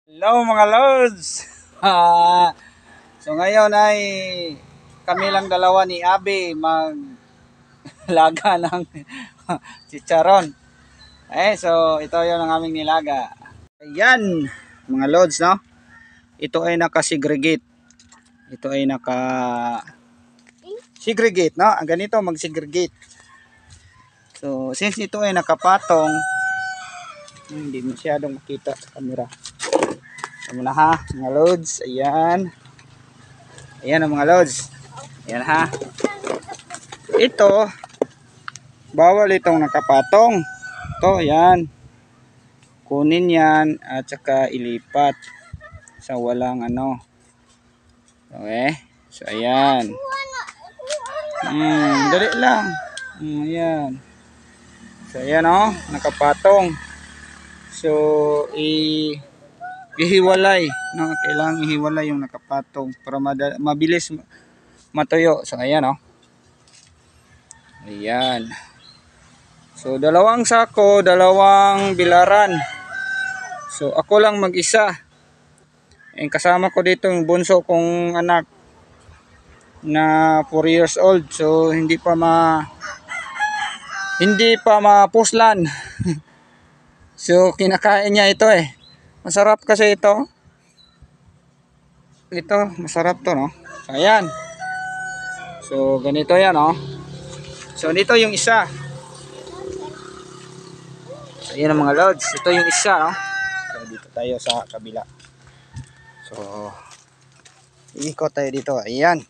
Hello mga Lods! So ngayon ay kami lang dalawa ni Abi maglaga ng chicharon. So ito yon ang aming nilaga. Ayan mga Lods, no? Ito ay naka-segregate. Ito ay naka-segregate, no? Ang ganito mag-segregate. So since ito ay nakapatong, hindi masyadong makita sa camera. Ito muna ha, mga Lods. Ayan. Ayan ang mga Lods. Ayan ha. Ito, bawal itong nakapatong. Ito, ayan. Kunin yan at saka ilipat sa walang ano. Okay. So, ayan. Dali lang. Ayan. So, ayan o. Nakapatong. So, ihiwalay, no? Kailangan ihiwalay yung nakapatong para mabilis matuyo. So ayan, oh. Ayan. So dalawang sako, dalawang bilaran. So ako lang mag-isa. And kasama ko dito yung bunso kong anak na 4 years old. So hindi pa mapuslan. So kinakain niya ito eh. Masarap kasi ito. Ito, masarap to, no? So, ayan. So, ganito yan, no? So, dito yung isa. So, ayan ang mga Lods. Ito yung isa, no? So, dito tayo sa kabila. So, iikot tayo dito. Ayan.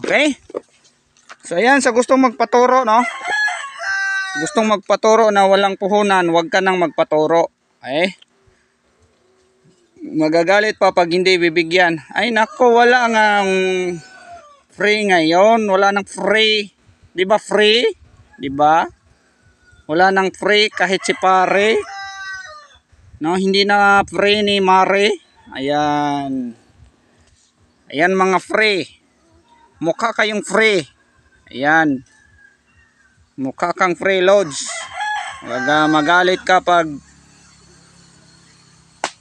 Okay? So, ayan. Sa gustong magpaturo, no? Gustong magpaturo na walang puhunan, huwag ka nang magpaturo. Okay? Magagalit pa pag hindi bibigyan. Ay nako, wala ngang free ngayon. Wala nang free. 'Di ba free? 'Di ba? Wala nang free kahit si pare. No, hindi na free ni Mare. Ayan. Ayan mga free. Mukha kayong free. Ayan. Mukha kang free Lods. Magalit ka pag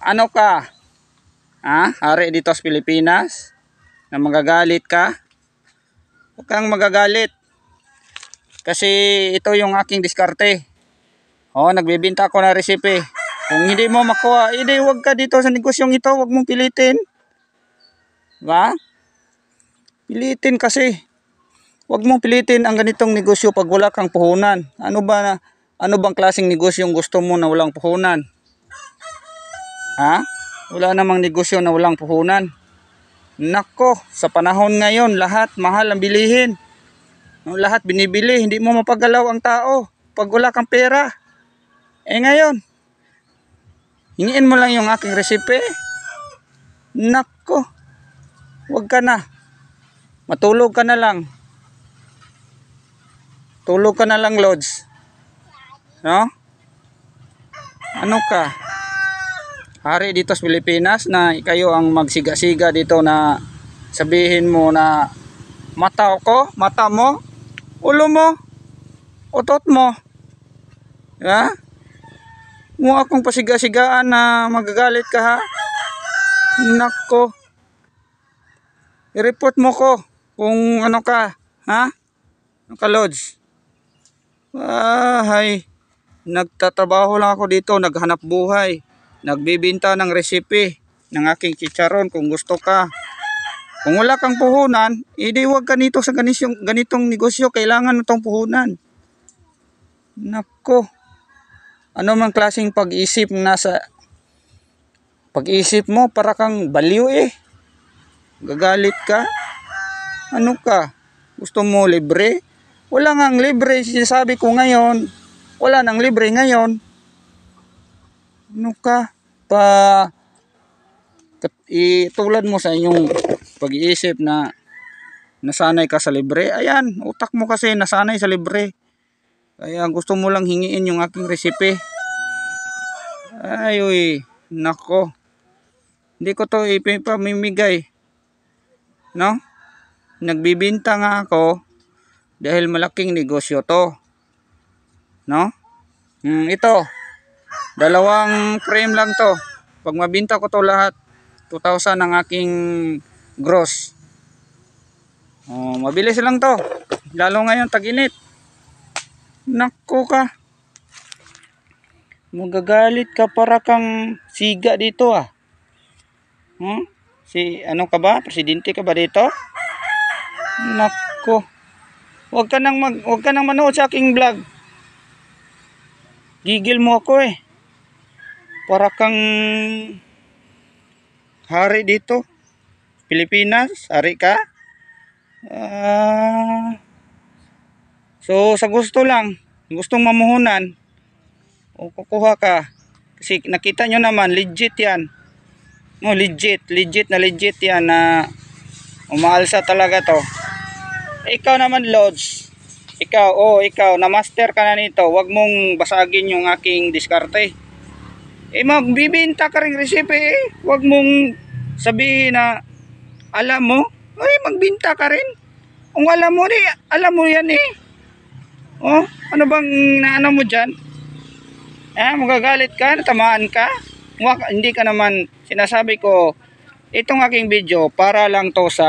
ano ka? Ha? Hari dito sa Pilipinas? Na magagalit ka? Huwag kang magagalit. Kasi ito yung aking diskarte. Nagbibenta ako ng resipe. Kung hindi mo makuha, hindi huwag ka dito sa negosyong ito. Huwag mong pilitin. Diba? Pilitin kasi. Huwag mong pilitin ang ganitong negosyo pag wala kang puhunan. Ano bang klaseng negosyong gusto mo na walang puhunan? Ha? Wala namang negosyo na walang puhunan. Nako, sa panahon ngayon, lahat mahal ang bilihin. Lahat binibili, hindi mo mapagalaw ang tao pag wala kang pera. Ngayon, hingiin mo lang yung aking resipe. Nako, wag ka na. Matulog ka na lang. Tulog ka na lang, Lods. No? Ano ka? Hari dito sa Pilipinas na kayo ang magsiga-siga dito na sabihin mo na mata mo, ulo mo, utot mo. Ha? Mo akong pasiga-sigaan na magagalit ka ha? Nako. I-report mo ko kung ano ka, ha? Ano ka, Lods? Nagtatrabaho lang ako dito, naghanap buhay. Nagbibenta ng resipe ng aking chicharon kung gusto ka. Kung wala kang puhunan, edi huwag ka nito sa ganitong negosyo. Kailangan itong puhunan. Nako. Ano mang klaseng pag-isip pag-isip mo para kang baliw eh. Gagalit ka? Ano ka? Gusto mo libre? Wala ngang libre. Sinasabi ko ngayon. Wala nang libre ngayon. Ano ka? Tulad mo sa inyong pag-iisip na nasanay ka sa libre. Ayan, utak mo kasi nasanay sa libre. Kaya gusto mo lang hingiin yung aking resipe. Ay, nako. Hindi ko to ipamimigay. No? Nagbibinta nga ako dahil malaking negosyo to. No? Ito. 2 frame lang to. Pag mabinta ko to lahat, 2,000 ang aking gross. Mabilis lang to. Lalo ngayon tag-init. Nako ka. Magagalit ka para kang siga dito ah. Ano ka ba? Presidente ka ba dito? Nako. Huwag ka nang manood sa aking vlog. Gigil mo ako eh. Para kang hari dito. Pilipinas, hari ka. So sa gusto lang, gustong mamuhunan, o kukuha ka. Kasi nakita nyo naman, legit yan. No, legit yan na umaalsa talaga to. Ikaw naman Lods, ikaw na master ka na nito, wag mong basagin yung aking diskarte. Magbibinta ka ring resipe wag mong sabihin na alam mo, magbinta ka rin. Kung alam mo yan eh. Ano bang naano mo dyan? Magagalit ka, natamaan ka? Hindi ka naman, sinasabi ko, itong aking video para lang to sa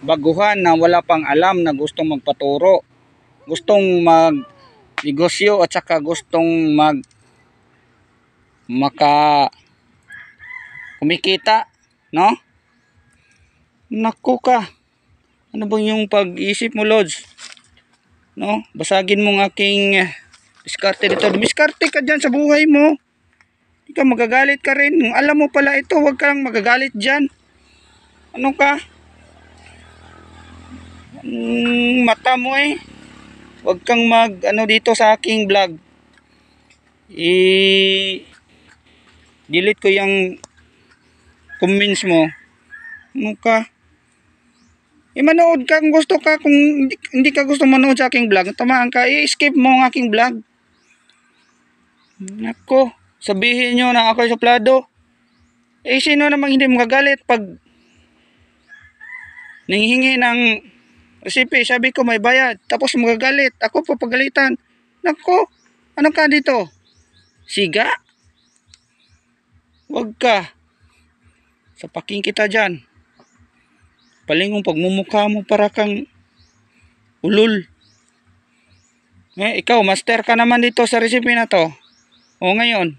baguhan na wala pang alam na gustong magpaturo, gustong mag negosyo at saka gustong kumikita, no? Naku ka. Ano bang yung pag-iisip mo, Lods? No? Basagin mo ng aking diskarte dito. Diskarte ka dyan sa buhay mo. Hindi ka magagalit ka rin. Kung alam mo pala ito, huwag kang magagalit dyan. Ano ka? Mata mo eh. Huwag kang dito sa aking vlog. Delete ko yung comments mo. Ano ka? Manood ka kung gusto ka. Kung hindi ka gusto manood sa aking vlog, tamaan ka, i-skip mo ang aking vlog. Nako, sabihin nyo na ako suplado. Sino namang hindi magagalit pag nanghihingi ng resipe, sabi ko may bayad, tapos magagalit, ako papagalitan. Nako, ano ka dito? Siga? Wag ka. Sapaking kita dyan. Palingong pagmumukha mo para kang ulol. Ikaw, master ka naman dito sa recipe na to. Ngayon,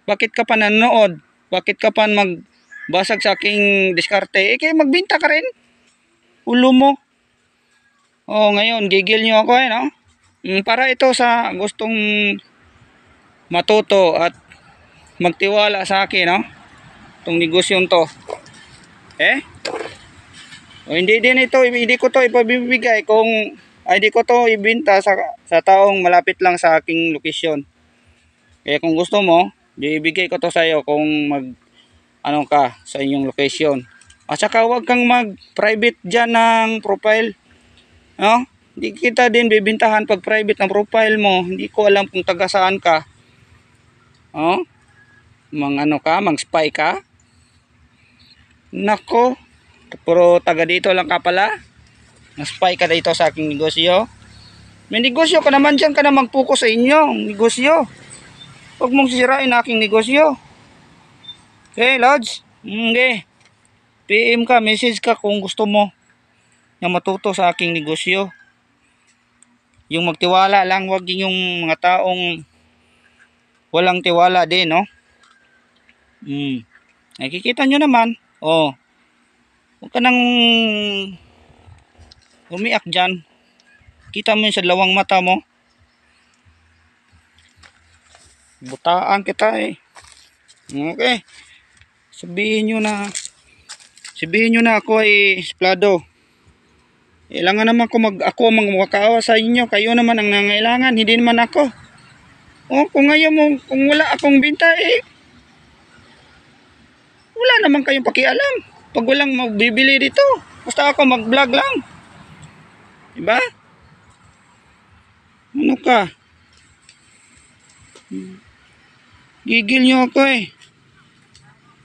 bakit ka pa nanonood? Bakit ka pa magbasag sa aking diskarte? Kaya magbinta ka rin. Ulo mo. Ngayon, gigil nyo ako no? Para ito sa gustong matuto at magtiwala sa akin, no? Itong negosyon to. Hindi ko to ipabibigay kung hindi ko to ibenta sa taong malapit lang sa aking location. Kaya kung gusto mo, ibigay ko to sa iyo kung ka sa inyong location. At saka huwag kang mag-private dyan ng profile. No? Hindi kita din bibintahan pag private ng profile mo. Hindi ko alam kung taga saan ka. Mang-spy ka? Nako. Pero taga dito lang ka pala. Na-spy ka dito sa aking negosyo. May negosyo ka naman dyan, ka na mag-focus sa inyong negosyo. Huwag mong sisirain aking negosyo. Okay, Lods? Okay. PM ka, message ka kung gusto mo na matuto sa aking negosyo. Yung magtiwala lang, huwag yung mga taong walang tiwala din, no? Nakikita nyo naman. Huwag ka nang umiyak dyan. Kita mo yun sa lawang mata mo. Butaan kita eh. Okay. Sabihin nyo na ako ay suplado. Kailangan naman ako magmakaawa sa inyo. Kayo naman ang nangailangan, hindi naman ako. Kung wala akong binta wala naman kayong pakialam. Pag walang magbibili dito, basta ako mag-vlog lang. Diba? Ano ka? Gigil nyo ako eh.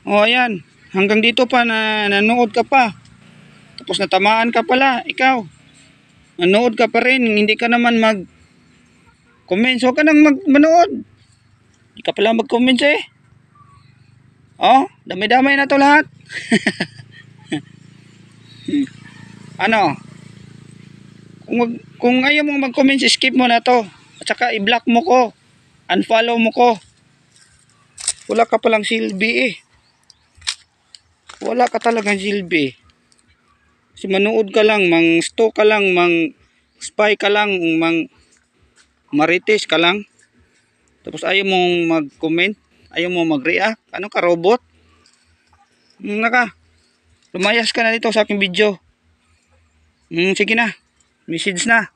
Ayan. Hanggang dito pa nanood ka pa. Tapos natamaan ka pala. Ikaw. Nanood ka pa rin. Hindi ka naman mag-comment. So ka nang manood. ka pala mag-comment eh. Oh, dami-dami na to lahat. Ano? Kung ayaw mong mag-comment, skip mo na to. At saka i-block mo ko. Unfollow mo ko. Wala ka palang silbi eh. Wala ka talagang silbi. Kasi manood ka lang, mang-stalk ka lang, mang-spy ka lang, marites ka lang. Tapos ayaw mong mag-comment, ayaw mong mag-react. Ano ka, robot? Naka, lumayas ka na dito sa aking video. Sige na, message na.